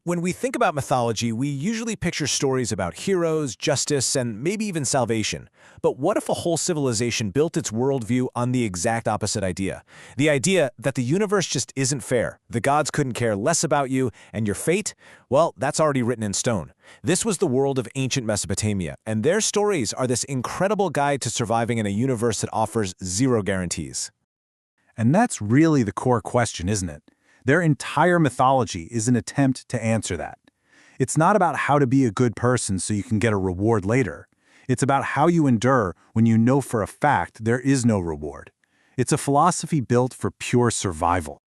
When we think about mythology, we usually picture stories about heroes, justice, and maybe even salvation. But what if a whole civilization built its worldview on the exact opposite idea? The idea that the universe just isn't fair, the gods couldn't care less about you, and your fate? Well, that's already written in stone. This was the world of ancient Mesopotamia, and their stories are this incredible guide to surviving in a universe that offers zero guarantees. And that's really the core question, isn't it? Their entire mythology is an attempt to answer that. It's not about how to be a good person so you can get a reward later. It's about how you endure when you know for a fact there is no reward. It's a philosophy built for pure survival.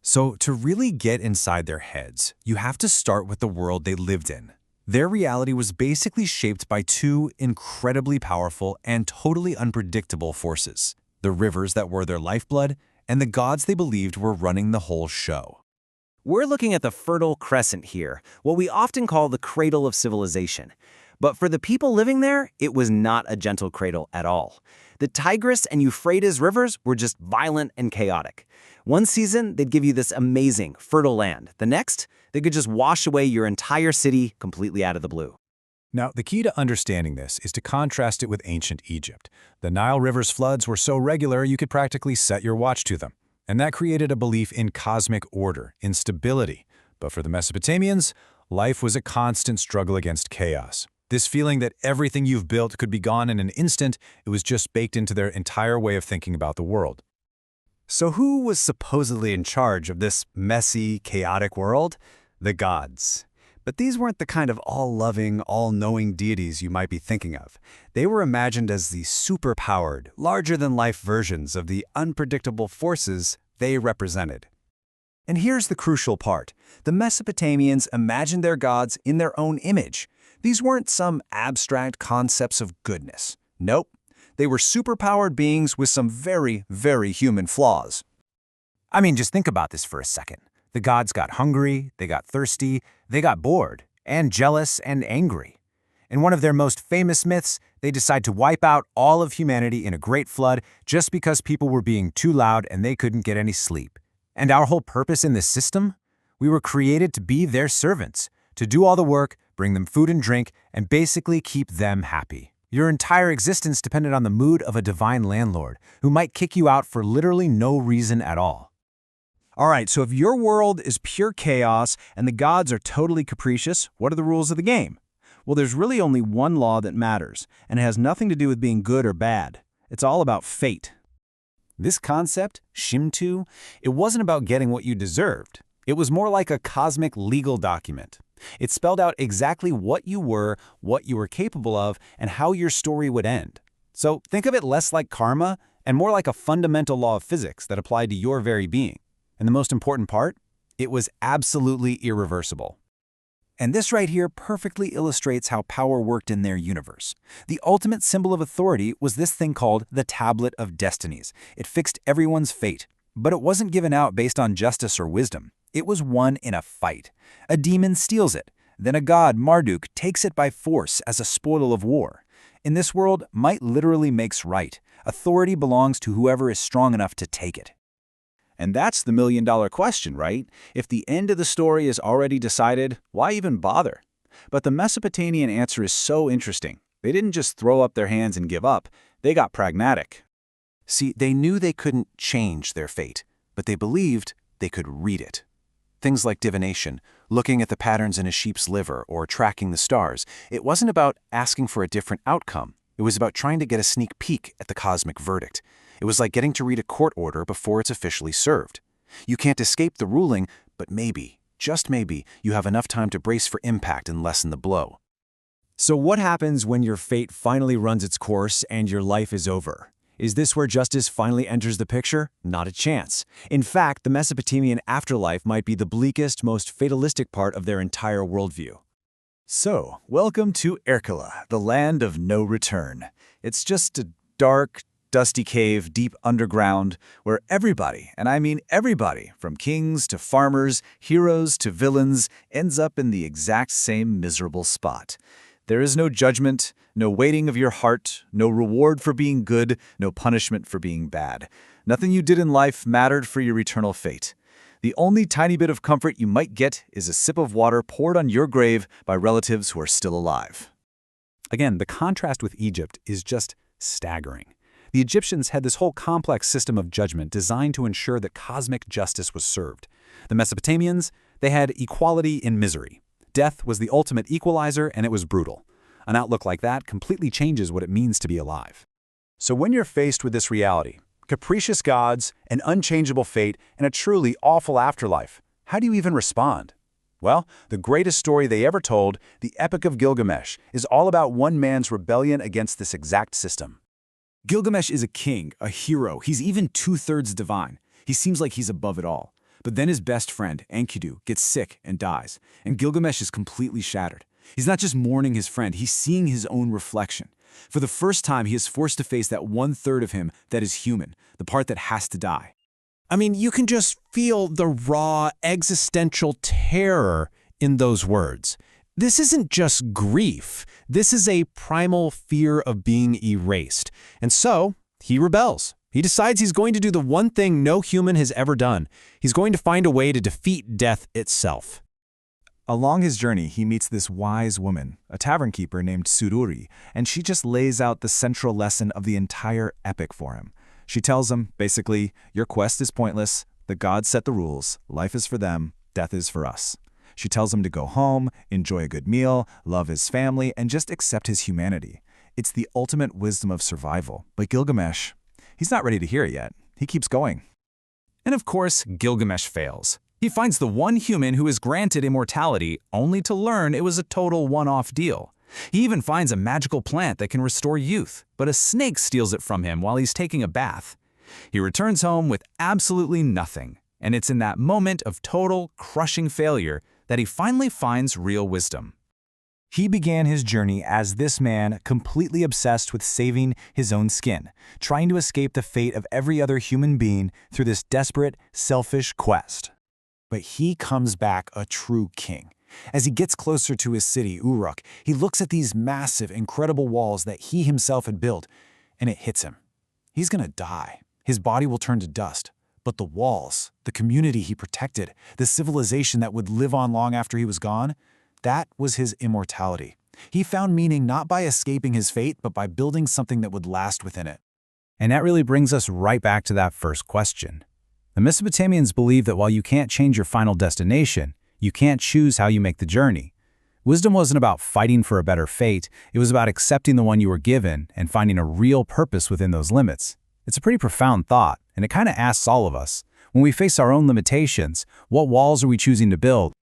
So to really get inside their heads, you have to start with the world they lived in. Their reality was basically shaped by two incredibly powerful and totally unpredictable forces: the rivers that were their lifeblood and the gods they believed were running the whole show. We're looking at the Fertile Crescent here, what we often call the cradle of civilization. But for the people living there, it was not a gentle cradle at all. The Tigris and Euphrates rivers were just violent and chaotic. One season, they'd give you this amazing, fertile land. The next, they could just wash away your entire city completely out of the blue. Now, the key to understanding this is to contrast it with ancient Egypt. The Nile River's floods were so regular you could practically set your watch to them. And that created a belief in cosmic order, in stability. But for the Mesopotamians, life was a constant struggle against chaos. This feeling that everything you've built could be gone in an instant, it was just baked into their entire way of thinking about the world. So who was supposedly in charge of this messy, chaotic world? The gods. But these weren't the kind of all-loving, all-knowing deities you might be thinking of. They were imagined as the superpowered, larger-than-life versions of the unpredictable forces they represented. And here's the crucial part. The Mesopotamians imagined their gods in their own image. These weren't some abstract concepts of goodness. Nope. They were superpowered beings with some very, very human flaws. I mean, just think about this for a second. The gods got hungry, they got thirsty, they got bored, and jealous and angry. In one of their most famous myths, they decide to wipe out all of humanity in a great flood just because people were being too loud and they couldn't get any sleep. And our whole purpose in this system? We were created to be their servants, to do all the work, bring them food and drink, and basically keep them happy. Your entire existence depended on the mood of a divine landlord who might kick you out for literally no reason at all. All right, so if your world is pure chaos and the gods are totally capricious, what are the rules of the game? Well, there's really only one law that matters, and it has nothing to do with being good or bad. It's all about fate. This concept, Shimtu, it wasn't about getting what you deserved. It was more like a cosmic legal document. It spelled out exactly what you were capable of, and how your story would end. So think of it less like karma and more like a fundamental law of physics that applied to your very being. And the most important part? It was absolutely irreversible. And this right here perfectly illustrates how power worked in their universe. The ultimate symbol of authority was this thing called the Tablet of Destinies. It fixed everyone's fate. But it wasn't given out based on justice or wisdom. It was won in a fight. A demon steals it. Then a god, Marduk, takes it by force as a spoil of war. In this world, might literally makes right. Authority belongs to whoever is strong enough to take it. And that's the million-dollar question, right? If the end of the story is already decided, why even bother? But the Mesopotamian answer is so interesting. They didn't just throw up their hands and give up. They got pragmatic. See, they knew they couldn't change their fate, but they believed they could read it. Things like divination, looking at the patterns in a sheep's liver, or tracking the stars. It wasn't about asking for a different outcome. It was about trying to get a sneak peek at the cosmic verdict. It was like getting to read a court order before it's officially served. You can't escape the ruling, but maybe, just maybe, you have enough time to brace for impact and lessen the blow. So what happens when your fate finally runs its course and your life is over? Is this where justice finally enters the picture? Not a chance. In fact, the Mesopotamian afterlife might be the bleakest, most fatalistic part of their entire worldview. So, welcome to Erkala, the land of no return. It's just a dark, dusty cave deep underground where everybody, and I mean everybody, from kings to farmers, heroes to villains, ends up in the exact same miserable spot. There is no judgment, no weighting of your heart, no reward for being good, no punishment for being bad. Nothing you did in life mattered for your eternal fate. The only tiny bit of comfort you might get is a sip of water poured on your grave by relatives who are still alive. Again, the contrast with Egypt is just staggering. The Egyptians had this whole complex system of judgment designed to ensure that cosmic justice was served. The Mesopotamians, they had equality in misery. Death was the ultimate equalizer, and it was brutal. An outlook like that completely changes what it means to be alive. So when you're faced with this reality, capricious gods, an unchangeable fate, and a truly awful afterlife, how do you even respond? Well, the greatest story they ever told, the Epic of Gilgamesh, is all about one man's rebellion against this exact system. Gilgamesh is a king, a hero. He's even two-thirds divine. He seems like he's above it all. But then his best friend, Enkidu, gets sick and dies, and Gilgamesh is completely shattered. He's not just mourning his friend, he's seeing his own reflection. For the first time, he is forced to face that one-third of him that is human, the part that has to die. I mean, you can just feel the raw existential terror in those words. This isn't just grief. This is a primal fear of being erased. And so, he rebels. He decides he's going to do the one thing no human has ever done. He's going to find a way to defeat death itself. Along his journey, he meets this wise woman, a tavern keeper named Sururi, and she just lays out the central lesson of the entire epic for him. She tells him, basically, your quest is pointless, the gods set the rules, life is for them, death is for us. She tells him to go home, enjoy a good meal, love his family, and just accept his humanity. It's the ultimate wisdom of survival. But Gilgamesh, he's not ready to hear it yet. He keeps going. And of course, Gilgamesh fails. He finds the one human who is granted immortality, only to learn it was a total one-off deal. He even finds a magical plant that can restore youth, but a snake steals it from him while he's taking a bath. He returns home with absolutely nothing, and it's in that moment of total, crushing failure that he finally finds real wisdom. He began his journey as this man, completely obsessed with saving his own skin, trying to escape the fate of every other human being through this desperate, selfish quest. But he comes back a true king. As he gets closer to his city, Uruk, he looks at these massive, incredible walls that he himself had built, and it hits him. He's gonna die. His body will turn to dust. But the walls, the community he protected, the civilization that would live on long after he was gone, that was his immortality. He found meaning not by escaping his fate, but by building something that would last within it. And that really brings us right back to that first question. The Mesopotamians believed that while you can't change your final destination, you can't choose how you make the journey. Wisdom wasn't about fighting for a better fate, it was about accepting the one you were given and finding a real purpose within those limits. It's a pretty profound thought, and it kind of asks all of us, when we face our own limitations, what walls are we choosing to build,